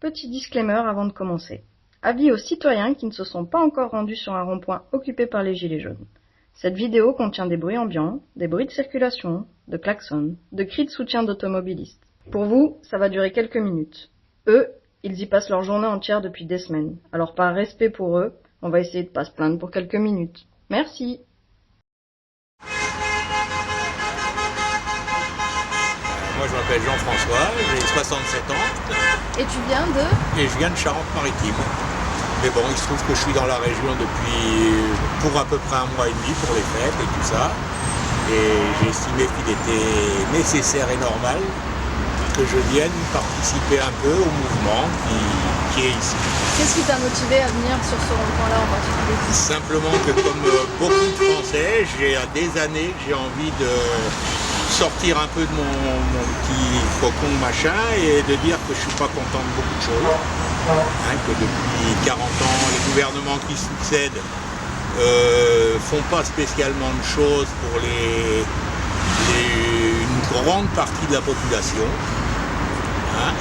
Petit disclaimer avant de commencer. Avis aux citoyens qui ne se sont pas encore rendus sur un rond-point occupé par les gilets jaunes. Cette vidéo contient des bruits ambiants, des bruits de circulation, de klaxons, de cris de soutien d'automobilistes. Pour vous, ça va durer quelques minutes. Eux, ils y passent leur journée entière depuis des semaines. Alors par respect pour eux, on va essayer de pas se plaindre pour quelques minutes. Merci. Moi je m'appelle Jean-François, j'ai 67 ans. Et tu viens de? Et je viens de Charente-Maritime. Mais bon, il se trouve que je suis dans la région pour à peu près un mois et demi pour les fêtes et tout ça. Et j'ai estimé qu'il était nécessaire et normal que je vienne participer un peu au mouvement qui est ici. Qu'est-ce qui t'a motivé à venir sur ce rond-point-là en particulier? Simplement que comme beaucoup de Français, j'ai à des années, j'ai envie de sortir un peu de mon petit cocon machin et de dire que je suis pas content de beaucoup de choses. Que depuis 40 ans, les gouvernements qui succèdent font pas spécialement de choses pour une grande partie de la population,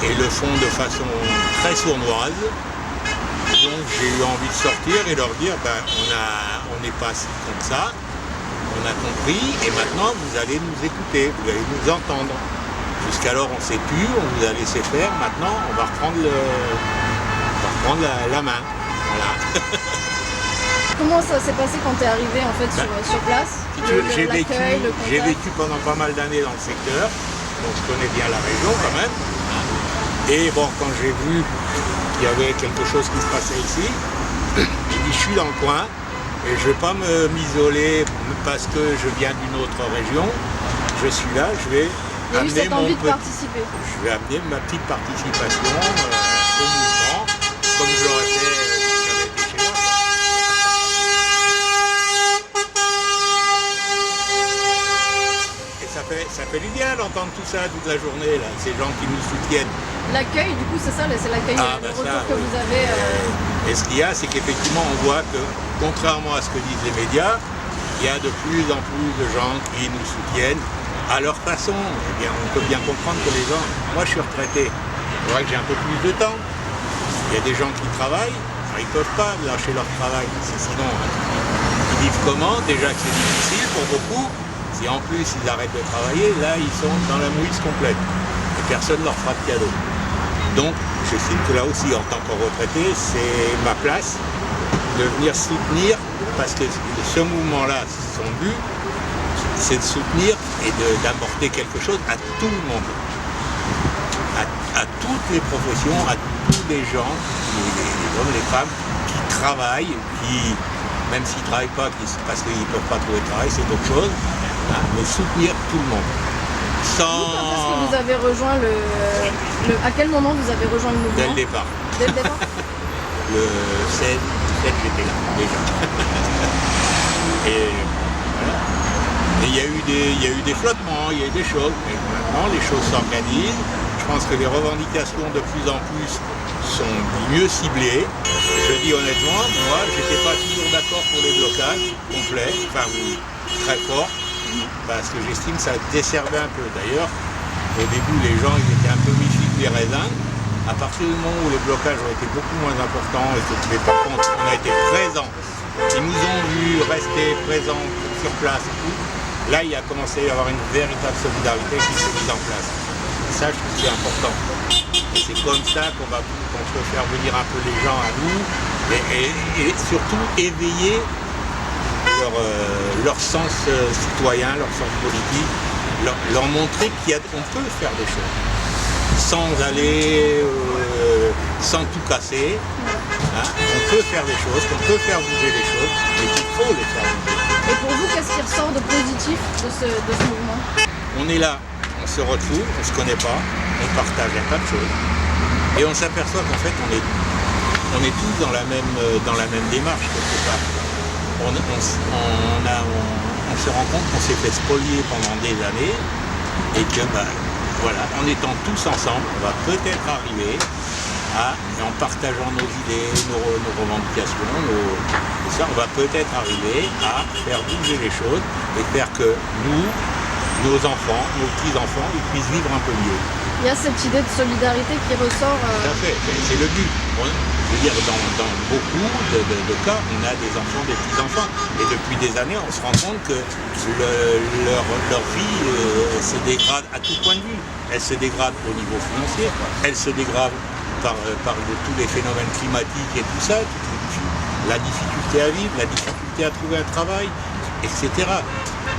et le font de façon très sournoise. Donc j'ai eu envie de sortir et leur dire on n'est pas si con que ça, on a compris et maintenant vous allez nous écouter, vous allez nous entendre. Jusqu'alors on s'est tu, on vous a laissé faire, maintenant on va reprendre la main. Voilà. Comment ça s'est passé quand tu es arrivé en fait sur place? J'ai vécu pendant pas mal d'années dans le secteur, donc je connais bien la région quand même. Et bon, quand j'ai vu qu'il y avait quelque chose qui se passait ici, j'ai dit je suis dans le coin et je ne vais pas m'isoler parce que je viens d'une autre région. Je suis là, je vais amener ma petite participation au mouvement, comme je l'aurais fait si j'avais été chez moi. Et ça fait du bien d'entendre tout ça toute la journée, là, ces gens qui nous soutiennent. L'accueil, du coup, c'est ça, c'est l'accueil, le retour que vous avez. Et ce qu'il y a, c'est qu'effectivement, on voit que, contrairement à ce que disent les médias, il y a de plus en plus de gens qui nous soutiennent à leur façon. Eh bien, on peut bien comprendre que les gens... Moi, je suis retraité. C'est vrai que j'ai un peu plus de temps. Il y a des gens qui travaillent, alors ils ne peuvent pas lâcher leur travail. Sinon, ils vivent comment? Déjà que c'est difficile pour beaucoup. Si en plus ils arrêtent de travailler, là, ils sont dans la mouise complète. Et personne ne leur fera de cadeau. Donc, j'estime que là aussi, en tant que retraité, c'est ma place de venir soutenir, parce que ce mouvement-là, son but, c'est de soutenir et d'apporter quelque chose à tout le monde, à toutes les professions, à tous les gens, les hommes, les femmes, qui travaillent, qui, même s'ils ne travaillent pas, parce qu'ils ne peuvent pas trouver de travail, c'est autre chose, mais soutenir tout le monde. Quand est-ce que vous avez rejoint à quel moment vous avez rejoint le mouvement? Dès le départ. Dès le départ? Le 7, j'étais là, déjà. Et voilà. Et il y a eu des flottements, il y a eu des choses, mais maintenant les choses s'organisent. Je pense que les revendications de plus en plus sont mieux ciblées. Je dis honnêtement, moi, j'étais pas toujours d'accord pour les blocages complets, enfin oui, très forts. Parce que j'estime que ça desservait un peu. D'ailleurs, au début, les gens ils étaient un peu méfiants des raisins. À partir du moment où les blocages ont été beaucoup moins importants et que par contre, on a été présents, ils nous ont vus rester présents sur place et tout, là, il a commencé à y avoir une véritable solidarité qui s'est mise en place. Et ça, je trouve que c'est important. Et c'est comme ça qu'on peut faire venir un peu les gens à nous et surtout éveiller leur sens citoyen, leur sens politique, leur montrer qu'on peut faire des choses sans aller, sans tout casser. On peut faire des choses, qu'on peut faire bouger les choses, mais qu'il faut les faire bouger. Et pour vous, qu'est-ce qui ressort de positif de ce mouvement? On est là, on se retrouve, on ne se connaît pas, on partage un tas de choses. Et on s'aperçoit qu'en fait, on est tous dans la même démarche quelque part. On se rend compte qu'on s'est fait spolier pendant des années et que voilà, en étant tous ensemble, on va peut-être arriver en partageant nos idées, nos revendications, on va peut-être arriver à faire bouger les choses et faire que nous, nos enfants, nos petits-enfants, ils puissent vivre un peu mieux. Il y a cette idée de solidarité qui ressort. Tout à fait, c'est le but. Je veux dire, dans beaucoup de cas, on a des enfants, des petits-enfants. Et depuis des années, on se rend compte que leur vie se dégrade à tout point de vue. Elle se dégrade au niveau financier, elle se dégrade par tous les phénomènes climatiques et tout ça, la difficulté à vivre, la difficulté à trouver un travail, etc.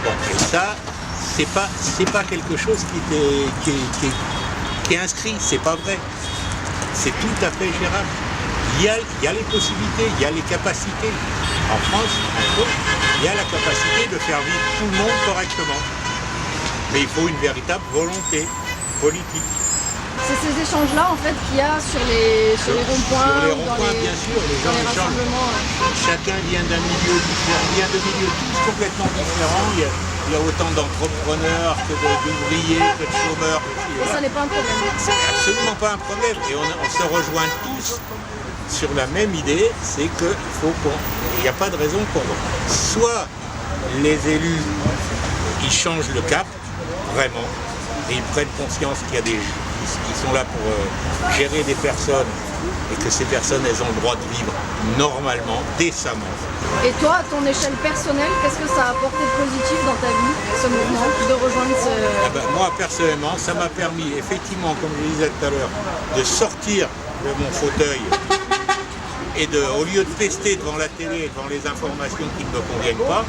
Bon, et ça, c'est pas quelque chose qui est inscrit, c'est pas vrai. C'est tout à fait gérable. Il y a les possibilités, il y a les capacités. En France, il y a la capacité de faire vivre tout le monde correctement. Mais il faut une véritable volonté politique. C'est ces échanges-là en fait qu'il y a sur les ronds-points. Sur les ronds-points, bien sûr, les gens échangent. Chacun vient d'un milieu différent, vient de milieux tous complètement différents. Il y a autant d'entrepreneurs que d'ouvriers, que de chômeurs. Et ça n'est pas un problème. C'est absolument pas un problème. Et on se rejoint tous sur la même idée, c'est qu'il n'y a pas de raison pour soit les élus ils changent le cap, vraiment, et ils prennent conscience qu'il y a ils sont là pour gérer des personnes et que ces personnes elles ont le droit de vivre normalement, décemment. Et toi, à ton échelle personnelle, qu'est-ce que ça a apporté de positif dans ta vie, ce mouvement, de rejoindre ce... Moi, personnellement, ça m'a permis, effectivement, comme je le disais tout à l'heure, de sortir de mon fauteuil et au lieu de pester devant la télé, devant les informations qui ne me conviennent pas,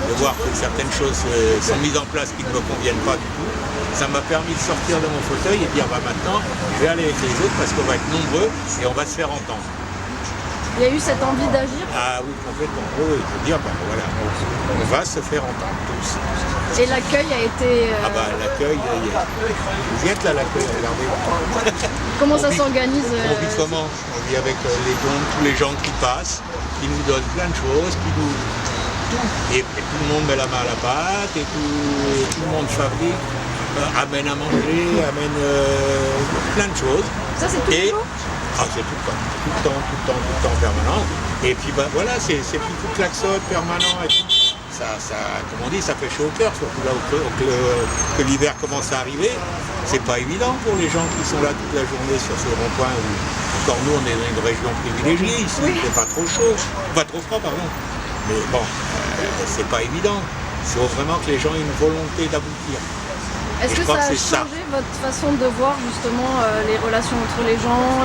de voir que certaines choses sont mises en place qui ne me conviennent pas du tout, ça m'a permis de sortir de mon fauteuil et de dire maintenant, je vais aller avec les autres parce qu'on va être nombreux et on va se faire entendre. Il y a eu cette envie d'agir? Ah oui, complètement. Oui, de dire, voilà, on va se faire entendre tous. Et l'accueil a été... l'accueil, vous y êtes là, l'accueil, regardez. Comment ça s'organise On vit comment? On vit avec les dons, tous les gens qui passent, qui nous donnent plein de choses, qui nous... Tout. Et tout le monde met la main à la pâte, et tout le monde fabrique, amène à manger, amène plein de choses. Ça, c'est tout le temps? C'est tout le temps, en permanence. Et puis voilà, c'est plus tout klaxon permanent et tout. Ça, comme on dit, ça fait chaud au cœur, surtout là que l'hiver commence à arriver. C'est pas évident pour les gens qui sont là toute la journée sur ces ronds-points où encore nous on est dans une région privilégiée ici, oui. C'est pas trop chaud, pas trop froid pardon. Mais bon, c'est pas évident. Il faut vraiment que les gens aient une volonté d'aboutir. Est-ce que ça a changé votre façon de voir justement les relations entre les gens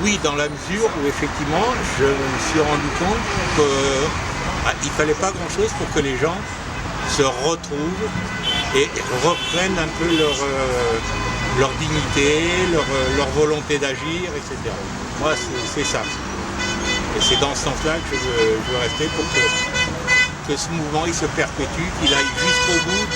Oui, dans la mesure où effectivement je me suis rendu compte qu'il ne fallait pas grand-chose pour que les gens se retrouvent et reprennent un peu leur dignité, leur volonté d'agir, etc. Moi, c'est ça. Et c'est dans ce sens-là que je veux rester pour que ce mouvement il se perpétue, qu'il aille jusqu'au bout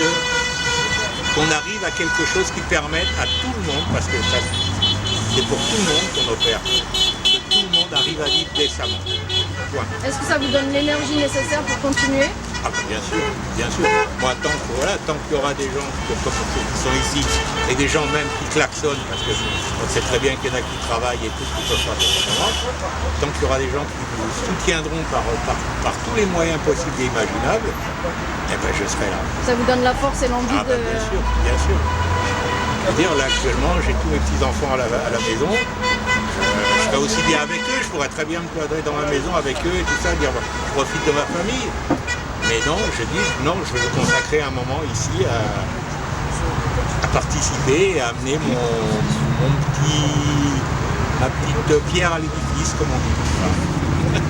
qu'on arrive à quelque chose qui permette à tout le monde, parce que c'est pour tout le monde qu'on opère, que tout le monde arrive à vivre décemment. Point. Est-ce que ça vous donne l'énergie nécessaire pour continuer? Bien sûr, bien sûr. Moi, tant qu'il y aura des gens qui sont ici, et des gens même qui klaxonnent, parce que on sait très bien qu'il y en a qui travaillent et tout, qui peuvent pas faire tant qu'il y aura des gens qui vous soutiendront par tous les moyens possibles et imaginables, je serai là. Ça vous donne la force et l'envie de... Bien sûr, bien sûr. Je veux dire, là actuellement, j'ai tous mes petits-enfants à la maison. Je serais aussi bien avec eux, je pourrais très bien me cloîtrer dans ma maison avec eux et tout ça, dire je profite de ma famille. Mais non, je dis non, je veux consacrer un moment ici à participer et à amener ma petite pierre à l'édifice, comme on dit. Voilà.